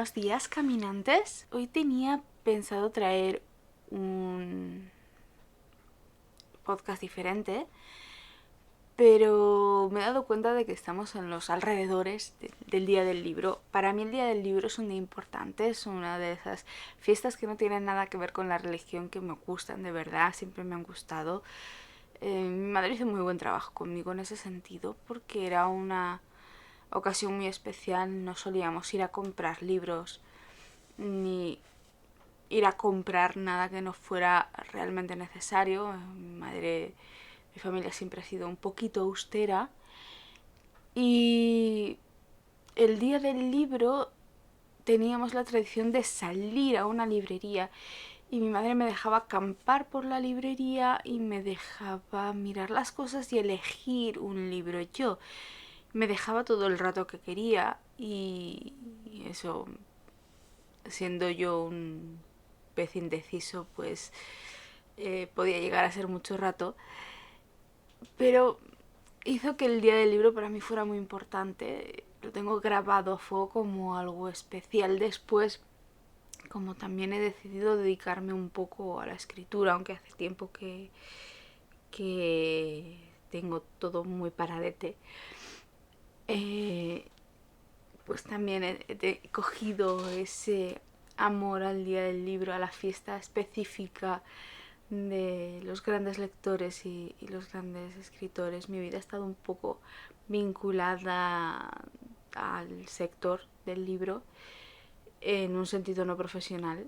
Buenos días, caminantes. Hoy tenía pensado traer un podcast diferente, pero me he dado cuenta de que estamos en los alrededores del Día del Libro. Para mí el Día del Libro es un día importante, es una de esas fiestas que no tienen nada que ver con la religión, que me gustan de verdad, siempre me han gustado. Mi madre hizo muy buen trabajo conmigo en ese sentido, porque era una ocasión muy especial. No solíamos ir a comprar libros ni ir a comprar nada que no fuera realmente necesario. Mi familia siempre ha sido un poquito austera. Y el día del libro teníamos la tradición de salir a una librería y mi madre me dejaba acampar por la librería y me dejaba mirar las cosas y elegir un libro yo. Me dejaba todo el rato que quería y eso, siendo yo un pez indeciso, pues podía llegar a ser mucho rato. Pero hizo que el día del libro para mí fuera muy importante. Lo tengo grabado a fuego como algo especial. Después, como también he decidido dedicarme un poco a la escritura, aunque hace tiempo que tengo todo muy paradete, pues también he cogido ese amor al día del libro, a la fiesta específica de los grandes lectores y los grandes escritores. Mi vida ha estado un poco vinculada al sector del libro en un sentido no profesional,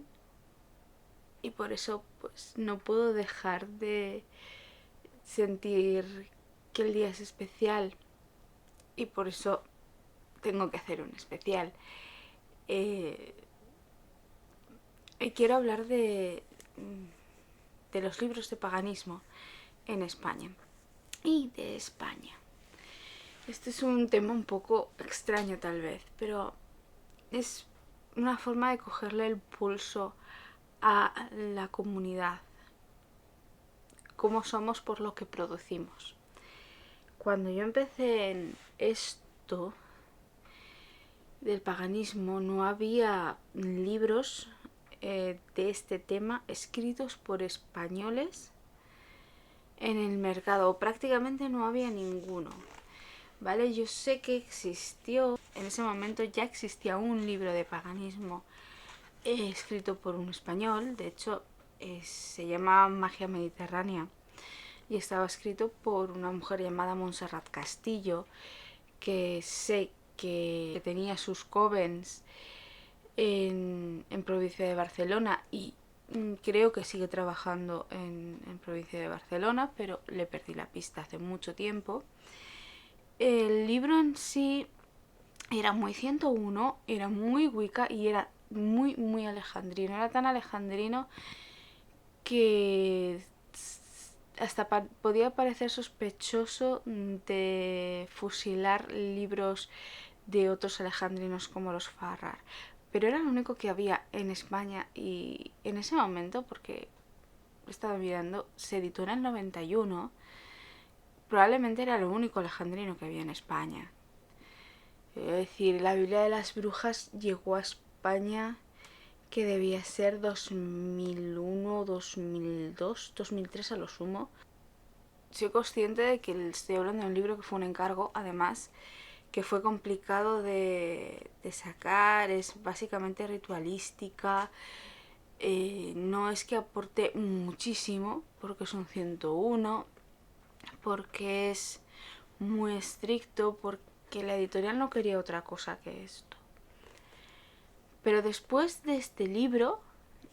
y por eso pues no puedo dejar de sentir que el día es especial, y por eso tengo que hacer un especial. Eh, Quiero hablar de los libros de paganismo en España y de España. Este es un tema un poco extraño tal vez, pero es una forma de cogerle el pulso a la comunidad, cómo somos por lo que producimos. Cuando yo empecé en esto del paganismo no había libros de este tema escritos por españoles en el mercado, prácticamente no había ninguno. ¿Vale? Yo sé que existió, en ese momento ya existía un libro de paganismo escrito por un español. De hecho se llama Magia Mediterránea y estaba escrito por una mujer llamada Montserrat Castillo, que sé que tenía sus covens en provincia de Barcelona, y creo que sigue trabajando en provincia de Barcelona, pero le perdí la pista hace mucho tiempo. El libro en sí era muy 101, era muy Wicca y era muy alejandrino. Era tan alejandrino que hasta podía parecer sospechoso de fusilar libros de otros alejandrinos como los Farrar. Pero era lo único que había en España, y en ese momento, porque estaba mirando, se editó en el 91, probablemente era lo único alejandrino que había en España. Es decir, la Biblia de las Brujas llegó a España, que debía ser 2001, 2002, 2003 a lo sumo. Soy consciente de que estoy hablando de un libro que fue un encargo, además, que fue complicado de sacar, es básicamente ritualística. No es que aporte muchísimo, porque es un 101, porque es muy estricto, porque la editorial no quería otra cosa que esto. Pero después de este libro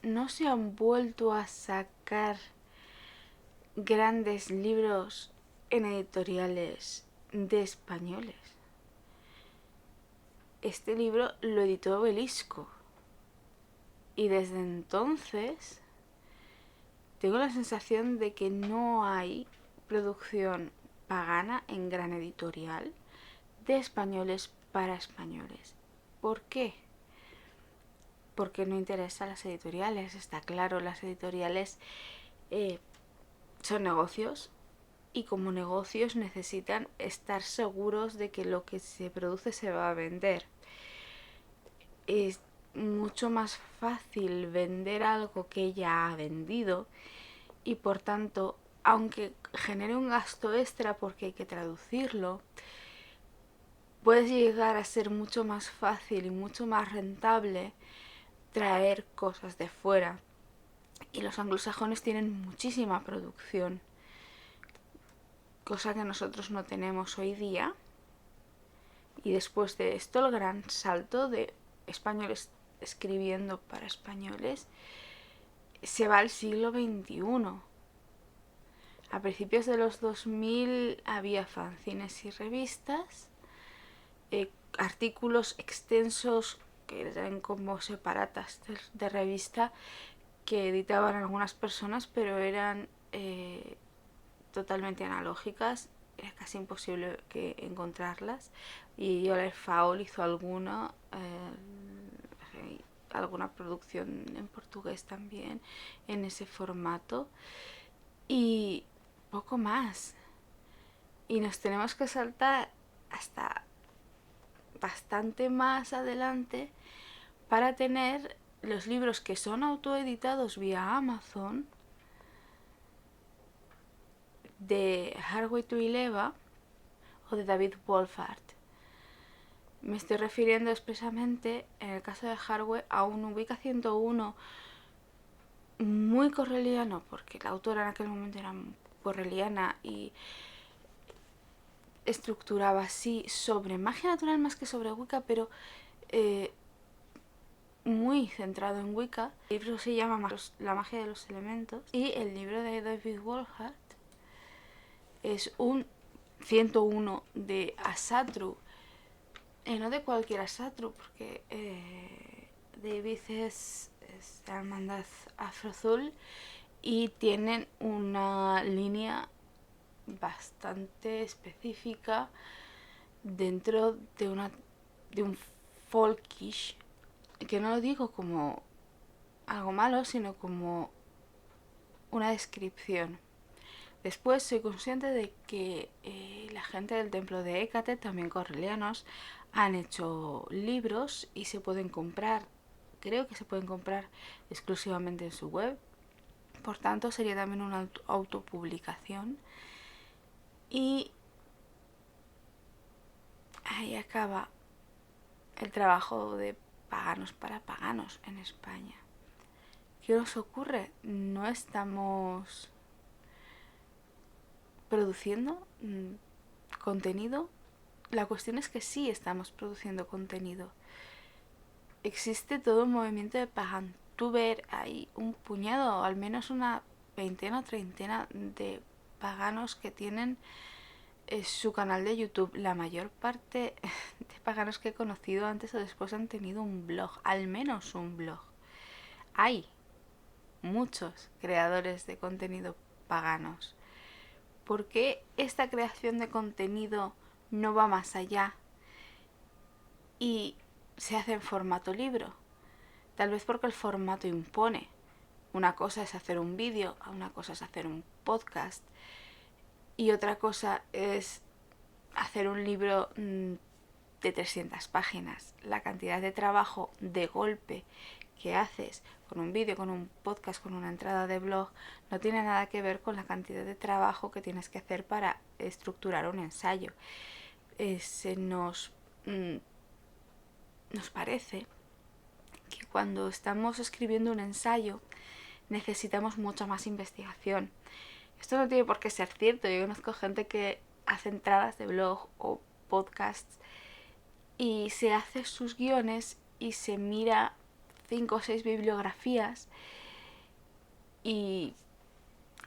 no se han vuelto a sacar grandes libros en editoriales de españoles. Este libro lo editó Obelisco, y desde entonces tengo la sensación de que no hay producción pagana en gran editorial de españoles para españoles. ¿Por qué? Porque no interesa a las editoriales. Está claro, las editoriales son negocios, y como negocios necesitan estar seguros de que lo que se produce se va a vender. mucho más fácil vender algo que ya ha vendido y por tanto, aunque genere un gasto extra porque hay que traducirlo, puede llegar a ser mucho más fácil y mucho más rentable traer cosas de fuera. Y los anglosajones tienen muchísima producción, cosa que nosotros no tenemos hoy día. Y después de esto, el gran salto de españoles escribiendo para españoles se va al siglo XXI. A principios de los 2000 había fanzines y revistas, artículos extensos que eran como separatas de revista que editaban algunas personas, pero eran totalmente analógicas, era casi imposible que encontrarlas. Y Oliver Faul hizo alguna producción en portugués también en ese formato y poco más. Y nos tenemos que saltar hasta bastante más adelante para tener los libros que son autoeditados vía Amazon de Hartwig Tuileva o de David Wolfart. Me estoy refiriendo expresamente, en el caso de Hartwig, a un Ubica 101 muy correliano, porque la autora en aquel momento era correliana y estructuraba así sobre magia natural más que sobre Wicca, pero muy centrado en Wicca. El libro se llama La magia de los elementos y el libro de David Wolfart es un 101 de Asatru, no de cualquier Asatru, porque David es de la hermandad Afro-Azul y tienen una línea bastante específica dentro de un folkish, que no lo digo como algo malo, sino como una descripción. Después soy consciente de que la gente del templo de Hécate, también correlianos, han hecho libros y se pueden comprar, creo que se pueden comprar exclusivamente en su web. Por tanto, sería también una autopublicación. Y ahí acaba el trabajo de paganos para paganos en España. ¿Qué nos ocurre? No estamos produciendo contenido. La cuestión es que sí estamos produciendo contenido. Existe todo un movimiento de pagantuber. Hay un puñado, al menos una veintena o treintena de paganos que tienen su canal de YouTube. La mayor parte de paganos que he conocido antes o después han tenido un blog, al menos un blog. Hay muchos creadores de contenido paganos. ¿Por qué esta creación de contenido no va más allá y se hace en formato libro? Tal vez porque el formato impone. Una cosa es hacer un vídeo, una cosa es hacer un podcast y otra cosa es hacer un libro de 300 páginas. La cantidad de trabajo de golpe que haces con un vídeo, con un podcast, con una entrada de blog, no tiene nada que ver con la cantidad de trabajo que tienes que hacer para estructurar un ensayo. Nos parece que cuando estamos escribiendo un ensayo necesitamos mucha más investigación. Esto no tiene por qué ser cierto. Yo conozco gente que hace entradas de blog o podcasts y se hace sus guiones y se mira 5 o 6 bibliografías y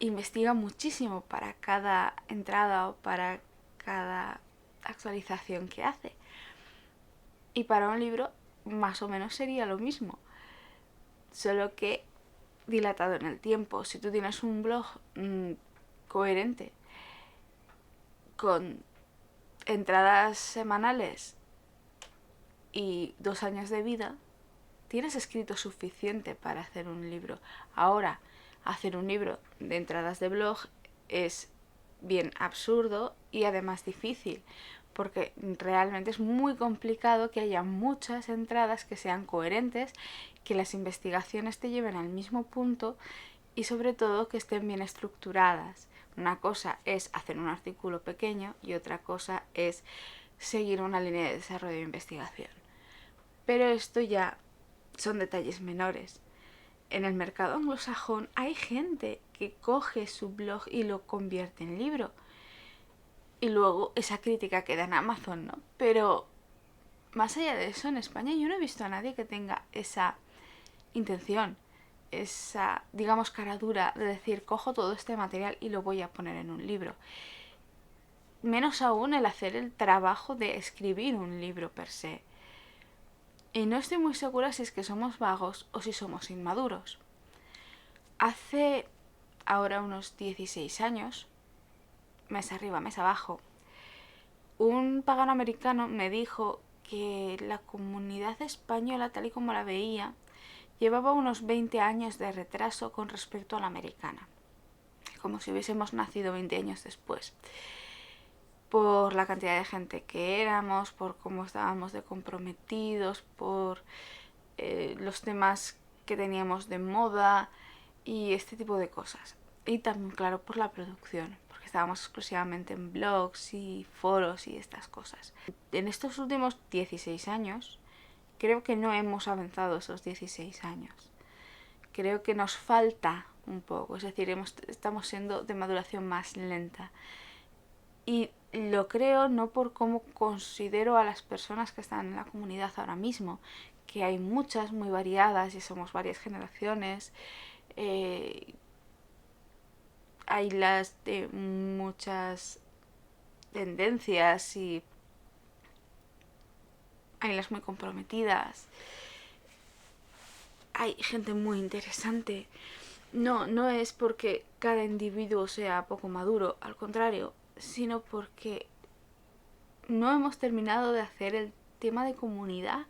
investiga muchísimo para cada entrada o para cada actualización que hace. Y para un libro más o menos sería lo mismo, solo que dilatado en el tiempo. Si tú tienes un blog coherente con entradas semanales y 2 años de vida, tienes escrito suficiente para hacer un libro. Ahora, hacer un libro de entradas de blog es bien absurdo y además difícil, porque realmente es muy complicado que haya muchas entradas que sean coherentes, que las investigaciones te lleven al mismo punto y sobre todo que estén bien estructuradas. Una cosa es hacer un artículo pequeño y otra cosa es seguir una línea de desarrollo de investigación. Pero esto ya son detalles menores. En el mercado anglosajón hay gente que coge su blog y lo convierte en libro. Y luego esa crítica queda en Amazon, ¿no? Pero más allá de eso, en España yo no he visto a nadie que tenga esa intención, esa, digamos, cara dura de decir, cojo todo este material y lo voy a poner en un libro. Menos aún el hacer el trabajo de escribir un libro per se. Y no estoy muy segura si es que somos vagos o si somos inmaduros. Hace ahora unos 16 años, mes arriba, mes abajo, un pagano americano me dijo que la comunidad española, tal y como la veía, llevaba unos 20 años de retraso con respecto a la americana, como si hubiésemos nacido 20 años después, por la cantidad de gente que éramos, por cómo estábamos de comprometidos, por los temas que teníamos de moda y este tipo de cosas. Y también, claro, por la producción, porque estábamos exclusivamente en blogs y foros y estas cosas. En estos últimos 16 años, creo que no hemos avanzado esos 16 años. Creo que nos falta un poco, es decir, estamos siendo de maduración más lenta. Y lo creo no por cómo considero a las personas que están en la comunidad ahora mismo, que hay muchas, muy variadas y somos varias generaciones. Hay las de muchas tendencias y hay las muy comprometidas. Hay gente muy interesante. No es porque cada individuo sea poco maduro, al contrario, sino porque no hemos terminado de hacer el tema de comunidad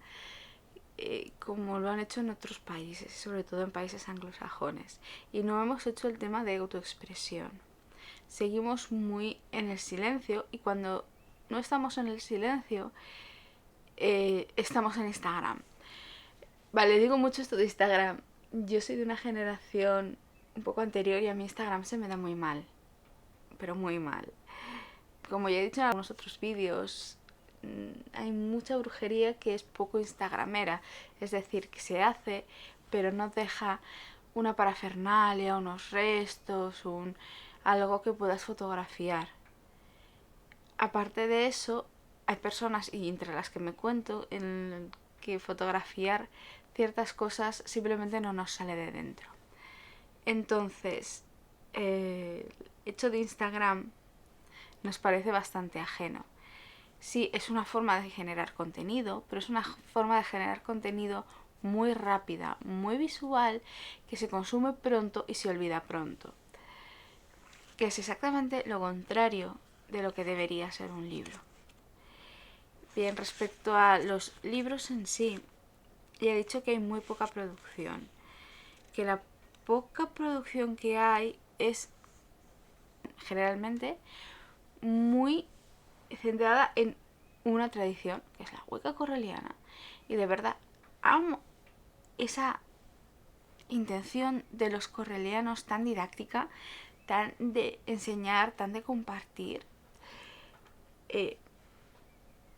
como lo han hecho en otros países, sobre todo en países anglosajones. Y no hemos hecho el tema de autoexpresión. Seguimos muy en el silencio y cuando no estamos en el silencio, estamos en Instagram. Vale, digo mucho esto de Instagram. Yo soy de una generación un poco anterior y a mí Instagram se me da muy mal. Pero muy mal. Como ya he dicho en algunos otros vídeos, hay mucha brujería que es poco instagramera. Es decir, que se hace, pero no deja una parafernalia, unos restos, algo que puedas fotografiar. Aparte de eso, hay personas, y entre las que me cuento, en que fotografiar ciertas cosas simplemente no nos sale de dentro. Entonces, el hecho de Instagram nos parece bastante ajeno. Sí, es una forma de generar contenido, pero es una forma de generar contenido muy rápida, muy visual, que se consume pronto y se olvida pronto. Que es exactamente lo contrario de lo que debería ser un libro. Bien, respecto a los libros en sí, ya he dicho que hay muy poca producción. Que la poca producción que hay es generalmente muy centrada en una tradición, que es la Wicca correliana. Y de verdad, amo esa intención de los correlianos tan didáctica, tan de enseñar, tan de compartir.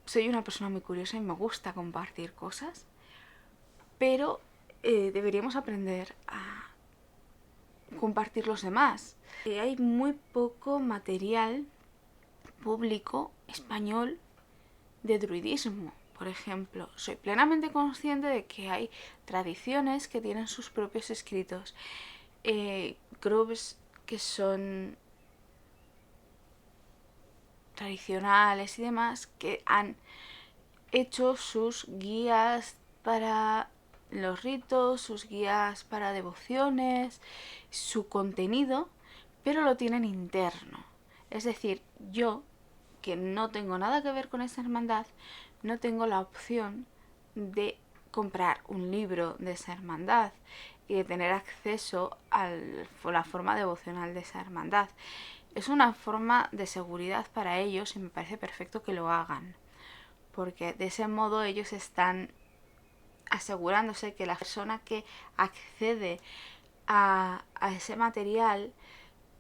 Soy una persona muy curiosa y me gusta compartir cosas, pero deberíamos aprender a compartir los demás. Hay muy poco material público español de druidismo, por ejemplo. Soy plenamente consciente de que hay tradiciones que tienen sus propios escritos, grupos que son tradicionales y demás, que han hecho sus guías para los ritos, sus guías para devociones, su contenido, pero lo tienen interno. Es decir, yo, que no tengo nada que ver con esa hermandad, no tengo la opción de comprar un libro de esa hermandad y de tener acceso a la forma devocional de esa hermandad. Es una forma de seguridad para ellos y me parece perfecto que lo hagan, porque de ese modo ellos están asegurándose que la persona que accede a ese material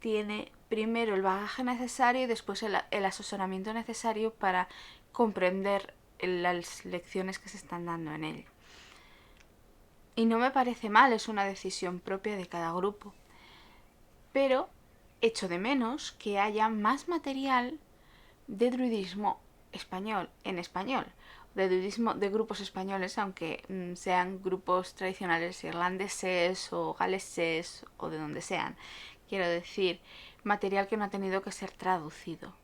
tiene primero el bagaje necesario y después el asesoramiento necesario para comprender las lecciones que se están dando en él. Y no me parece mal, es una decisión propia de cada grupo. Pero echo de menos que haya más material de druidismo español, en español, de druidismo de grupos españoles, aunque sean grupos tradicionales irlandeses o galeses o de donde sean. Quiero decir, material que no ha tenido que ser traducido.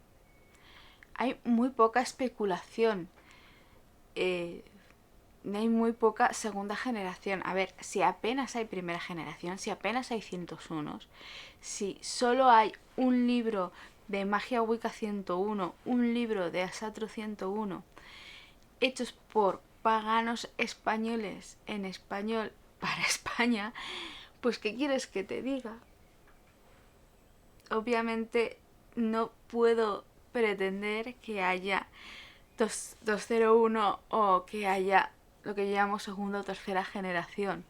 Hay muy poca especulación. Hay muy poca segunda generación. A ver, si apenas hay primera generación, si apenas hay 101, si solo hay un libro de Magia Wicca 101, un libro de Asatru 101, hechos por paganos españoles en español para España, pues ¿qué quieres que te diga? Obviamente no puedo pretender que haya 201 o que haya lo que llamamos segunda o tercera generación.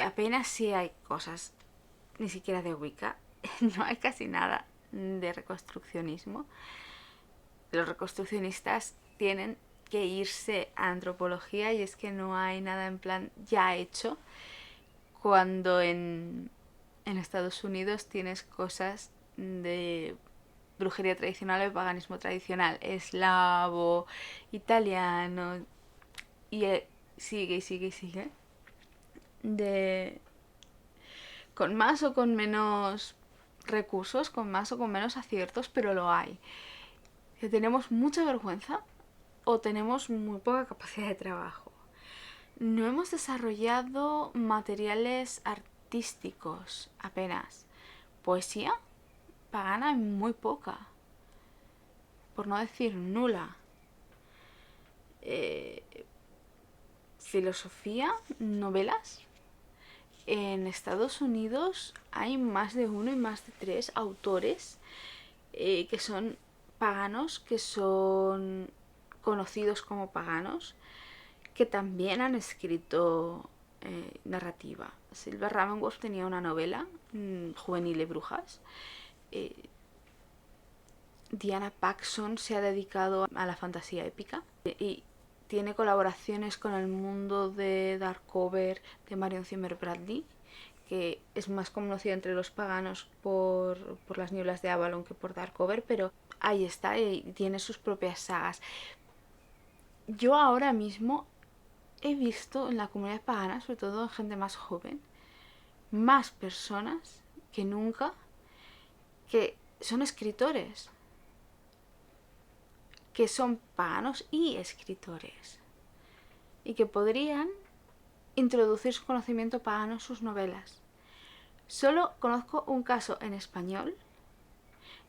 Apenas sí hay cosas, ni siquiera de Wicca, no hay casi nada de reconstruccionismo. Los reconstruccionistas tienen que irse a antropología y es que no hay nada en plan ya hecho, cuando en Estados Unidos tienes cosas de brujería tradicional o paganismo tradicional, eslavo, italiano, y sigue y sigue y sigue, de con más o con menos recursos, con más o con menos aciertos, pero lo hay. Que tenemos mucha vergüenza o tenemos muy poca capacidad de trabajo. No hemos desarrollado materiales artísticos apenas. Poesía pagana hay muy poca, por no decir nula. Filosofía, novelas. En Estados Unidos hay más de uno y más de 3 autores que son paganos, que son conocidos como paganos, que también han escrito narrativa. Sylvia Ravenworth tenía una novela juvenil de brujas. Diana Paxson se ha dedicado a la fantasía épica y tiene colaboraciones con el mundo de Darkover de Marion Zimmer Bradley, que es más conocido entre los paganos por las nieblas de Avalon que por Darkover, pero ahí está y tiene sus propias sagas. Yo ahora mismo he visto en la comunidad pagana, sobre todo en gente más joven, más personas que nunca que son escritores, que son paganos y escritores, y que podrían introducir su conocimiento pagano en sus novelas. Solo conozco un caso en español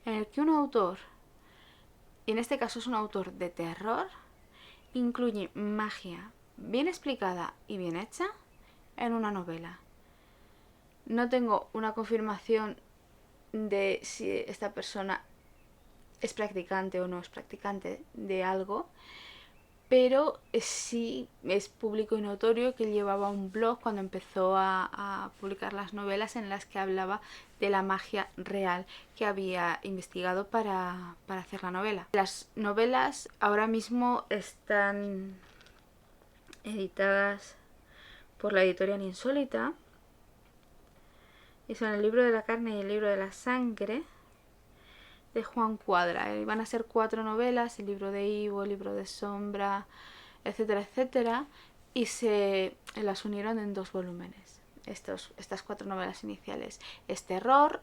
en el que un autor, y en este caso es un autor de terror, incluye magia bien explicada y bien hecha en una novela. No tengo una confirmación de si esta persona es practicante o no es practicante de algo, pero sí es público y notorio que él llevaba un blog cuando empezó a publicar las novelas en las que hablaba de la magia real que había investigado para hacer la novela. Las novelas ahora mismo están editadas por la editorial Insólita y son el libro de la carne y el libro de la sangre de Juan Cuadra. Van a ser 4 novelas, el libro de Ivo, el libro de Sombra, etcétera, etcétera, y se las unieron en 2 volúmenes. Estas 4 novelas iniciales. Es terror,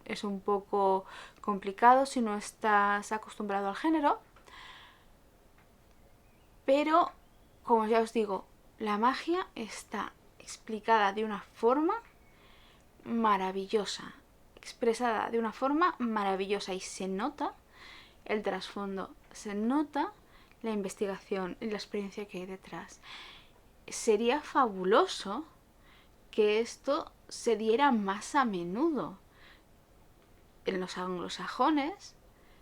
es un poco complicado si no estás acostumbrado al género, pero como ya os digo, la magia está explicada de una forma maravillosa, expresada de una forma maravillosa, y se nota el trasfondo, se nota la investigación y la experiencia que hay detrás. Sería fabuloso que esto se diera más a menudo. en los anglosajones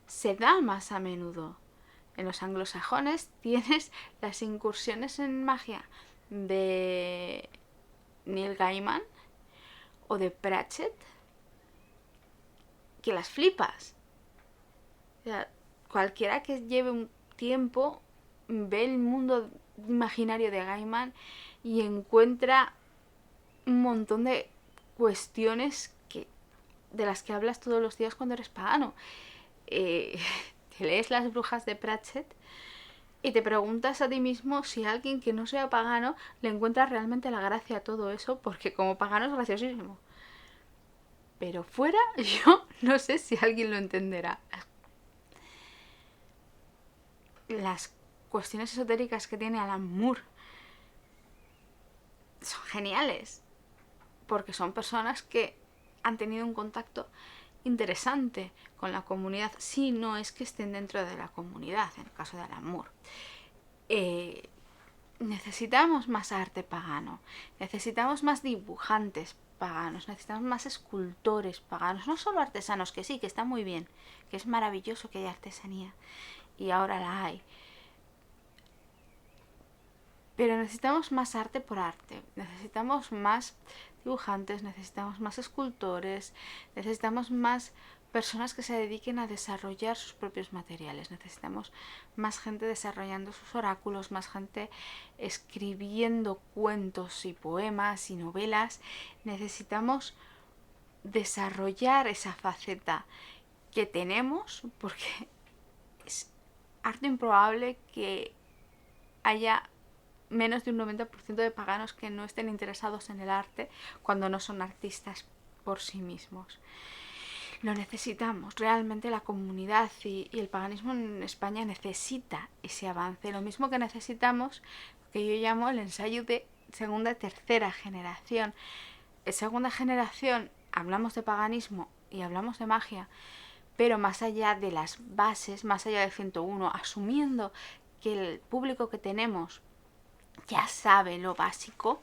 se da más a menudo. En los anglosajones tienes las incursiones en magia de Neil Gaiman o de Pratchett, que las flipas. O sea, cualquiera que lleve un tiempo ve el mundo imaginario de Gaiman y encuentra un montón de cuestiones de las que hablas todos los días cuando eres pagano. Te lees Las brujas de Pratchett y te preguntas a ti mismo si a alguien que no sea pagano le encuentra realmente la gracia a todo eso, porque como pagano es graciosísimo. Pero fuera, yo no sé si alguien lo entenderá. Las cuestiones esotéricas que tiene Alan Moore son geniales, porque son personas que han tenido un contacto interesante con la comunidad, si no es que estén dentro de la comunidad, en el caso de Alan Moore. Necesitamos más arte pagano, necesitamos más dibujantes paganos, necesitamos más escultores paganos, no solo artesanos, que sí, que está muy bien, que es maravilloso que haya artesanía, y ahora la hay. Pero necesitamos más arte por arte, necesitamos más dibujantes, necesitamos más escultores, necesitamos más personas que se dediquen a desarrollar sus propios materiales, necesitamos más gente desarrollando sus oráculos, más gente escribiendo cuentos y poemas y novelas. Necesitamos desarrollar esa faceta que tenemos, porque es harto improbable que haya menos de un 90% de paganos que no estén interesados en el arte cuando no son artistas por sí mismos. Lo necesitamos, realmente la comunidad y el paganismo en España necesita ese avance, lo mismo que necesitamos, que yo llamo el ensayo de segunda y tercera generación. En segunda generación hablamos de paganismo y hablamos de magia, pero más allá de las bases, más allá del 101, asumiendo que el público que tenemos ya sabe lo básico,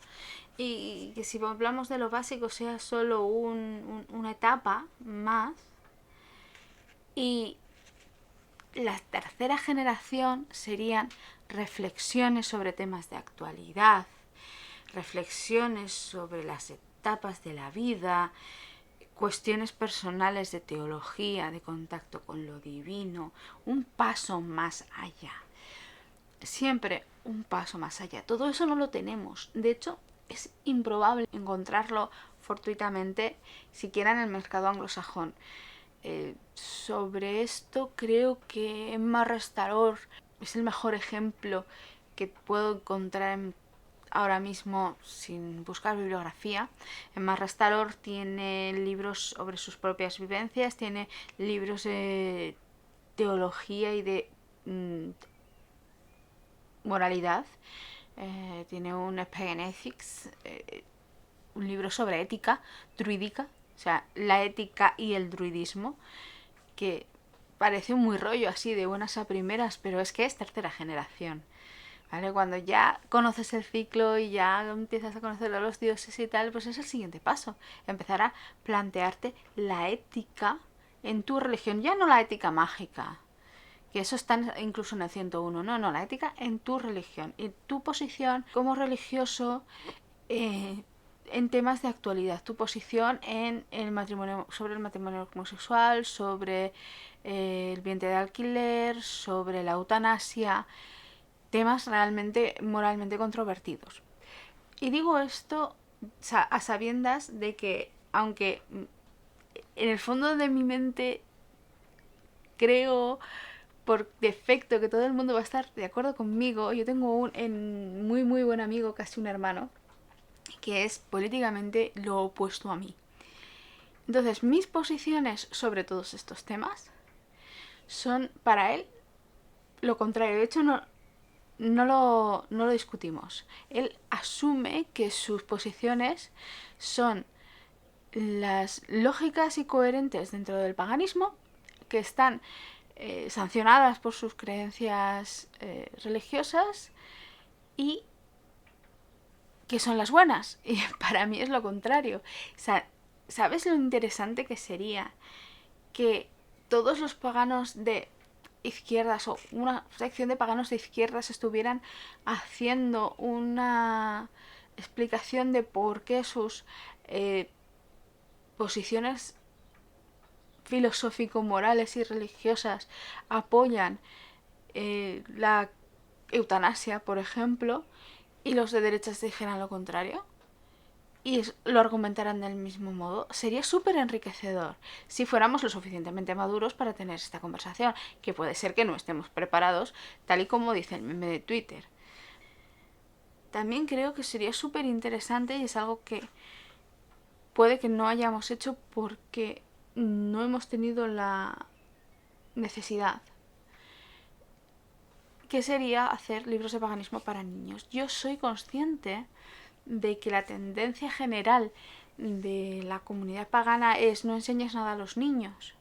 y que si hablamos de lo básico sea solo una etapa más. Y la tercera generación serían reflexiones sobre temas de actualidad, reflexiones sobre las etapas de la vida, cuestiones personales de teología, de contacto con lo divino, un paso más allá. Siempre un paso más allá. Todo eso no lo tenemos. De hecho, es improbable encontrarlo fortuitamente, siquiera en el mercado anglosajón. Sobre esto creo que Emma Restaurador es el mejor ejemplo que puedo encontrar ahora mismo sin buscar bibliografía. Emma Restaurador tiene libros sobre sus propias vivencias, tiene libros de teología y de moralidad, tiene un Pagan Ethics, un libro sobre ética druídica, o sea, la ética y el druidismo, que parece muy rollo así de buenas a primeras, pero es que es tercera generación, ¿vale? Cuando ya conoces el ciclo y ya empiezas a conocer a los dioses y tal, pues es el siguiente paso, empezar a plantearte la ética en tu religión, ya no la ética mágica, que eso está incluso en el 101, no, la ética en tu religión y tu posición como religioso en temas de actualidad, tu posición en el matrimonio, sobre el matrimonio homosexual, sobre el vientre de alquiler, sobre la eutanasia, temas realmente moralmente controvertidos. Y digo esto a sabiendas de que, aunque en el fondo de mi mente creo por defecto que todo el mundo va a estar de acuerdo conmigo, yo tengo un muy muy buen amigo, casi un hermano, que es políticamente lo opuesto a mí. Entonces, mis posiciones sobre todos estos temas son para él lo contrario. De hecho, no lo discutimos. Él asume que sus posiciones son las lógicas y coherentes dentro del paganismo, que están sancionadas por sus creencias religiosas y que son las buenas. Y para mí es lo contrario. O sea, ¿sabes lo interesante que sería que todos los paganos de izquierdas o una sección de paganos de izquierdas estuvieran haciendo una explicación de por qué sus posiciones filosófico-morales y religiosas apoyan la eutanasia, por ejemplo, y los de derechas dijeran lo contrario y lo argumentaran del mismo modo, sería súper enriquecedor si fuéramos lo suficientemente maduros para tener esta conversación, que puede ser que no estemos preparados, tal y como dice el meme de Twitter. También creo que sería súper interesante, y es algo que puede que no hayamos hecho porque no hemos tenido la necesidad, que sería hacer libros de paganismo para niños. Yo soy consciente de que la tendencia general de la comunidad pagana es no enseñes nada a los niños.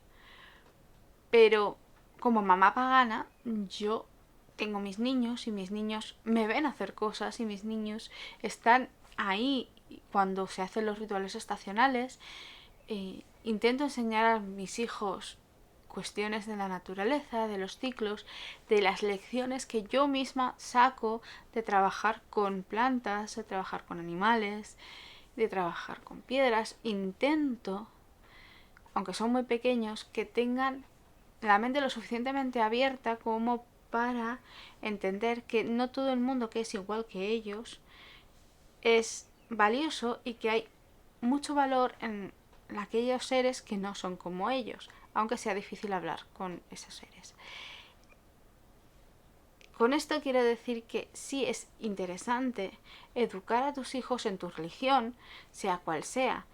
Pero como mamá pagana, yo tengo mis niños y mis niños me ven hacer cosas y mis niños están ahí cuando se hacen los rituales estacionales. Intento enseñar a mis hijos cuestiones de la naturaleza, de los ciclos, de las lecciones que yo misma saco de trabajar con plantas, de trabajar con animales, de trabajar con piedras. Intento, aunque son muy pequeños, que tengan la mente lo suficientemente abierta como para entender que no todo el mundo que es igual que ellos es valioso y que hay mucho valor en aquellos seres que no son como ellos, aunque sea difícil hablar con esos seres. Con esto quiero decir que sí es interesante educar a tus hijos en tu religión, sea cual sea.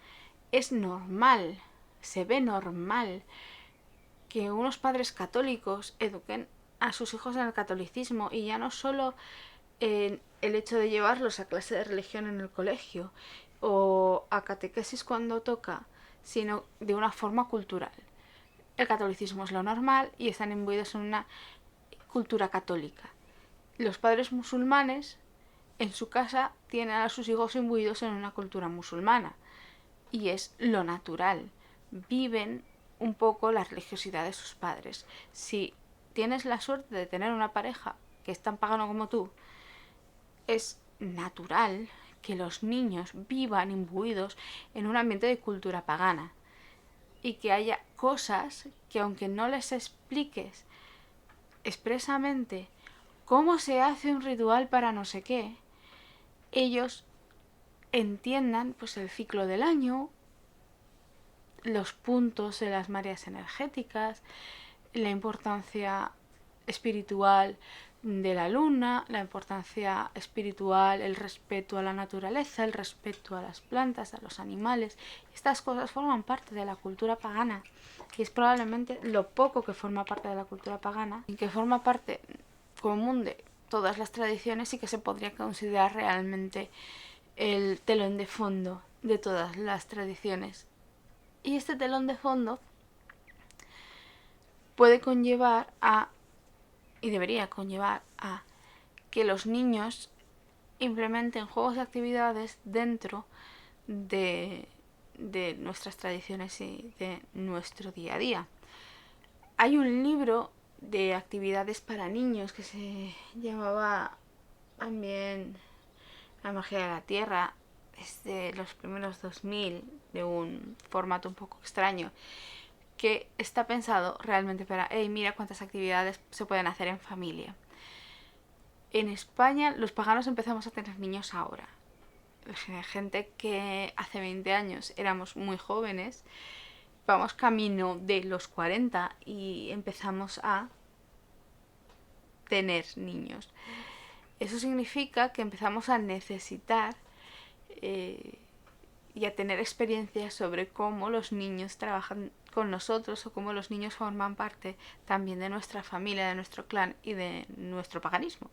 Es normal, se ve normal que unos padres católicos eduquen a sus hijos en el catolicismo, y ya no solo en el hecho de llevarlos a clase de religión en el colegio o a catequesis cuando toca, sino de una forma cultural. El catolicismo es lo normal y están imbuidos en una cultura católica. Los padres musulmanes en su casa tienen a sus hijos imbuidos en una cultura musulmana y es lo natural. Viven un poco la religiosidad de sus padres. Si tienes la suerte de tener una pareja que es tan pagano como tú, es natural que los niños vivan imbuidos en un ambiente de cultura pagana y que haya cosas que, aunque no les expliques expresamente cómo se hace un ritual para no sé qué, ellos entiendan pues el ciclo del año, los puntos de las mareas energéticas, la importancia espiritual de la luna, la importancia espiritual, el respeto a la naturaleza, el respeto a las plantas, a los animales. Estas cosas forman parte de la cultura pagana, y es probablemente lo poco que forma parte de la cultura pagana y que forma parte común de todas las tradiciones y que se podría considerar realmente el telón de fondo de todas las tradiciones. Y este telón de fondo puede conllevar a, y debería conllevar a, que los niños implementen juegos y actividades dentro de nuestras tradiciones y de nuestro día a día. Hay un libro de actividades para niños que se llamaba también La magia de la tierra, es de los primeros 2000, de un formato un poco extraño, que está pensado realmente para, hey, mira cuántas actividades se pueden hacer en familia. En España los paganos empezamos a tener niños ahora. Gente que hace 20 años éramos muy jóvenes, vamos camino de los 40 y empezamos a tener niños. Eso significa que empezamos a necesitar y a tener experiencias sobre cómo los niños trabajan con nosotros o cómo los niños forman parte también de nuestra familia, de nuestro clan y de nuestro paganismo.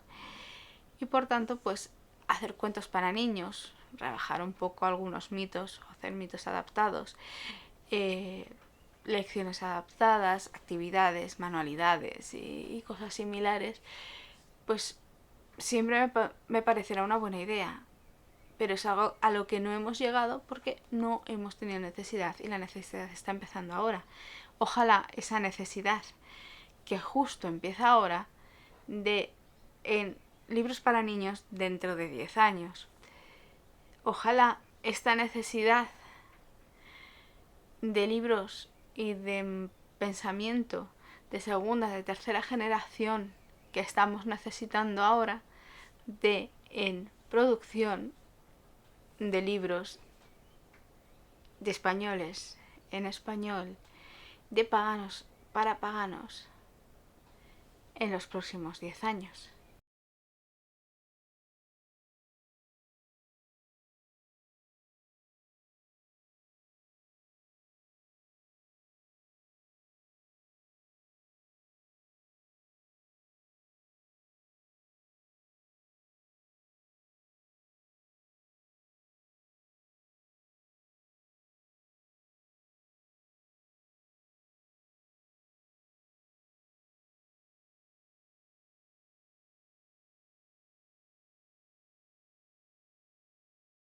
Y por tanto, pues hacer cuentos para niños, rebajar un poco algunos mitos, hacer mitos adaptados, lecciones adaptadas, actividades, manualidades y cosas similares, pues siempre me parecerá una buena idea. Pero es algo a lo que no hemos llegado porque no hemos tenido necesidad, y la necesidad está empezando ahora. ojalá esa necesidad que justo empieza ahora en libros para niños dentro de 10 años. Ojalá esta necesidad de libros y de pensamiento de segunda, de tercera generación que estamos necesitando ahora, en producción de libros de españoles en español, de paganos para paganos, en los próximos 10 años.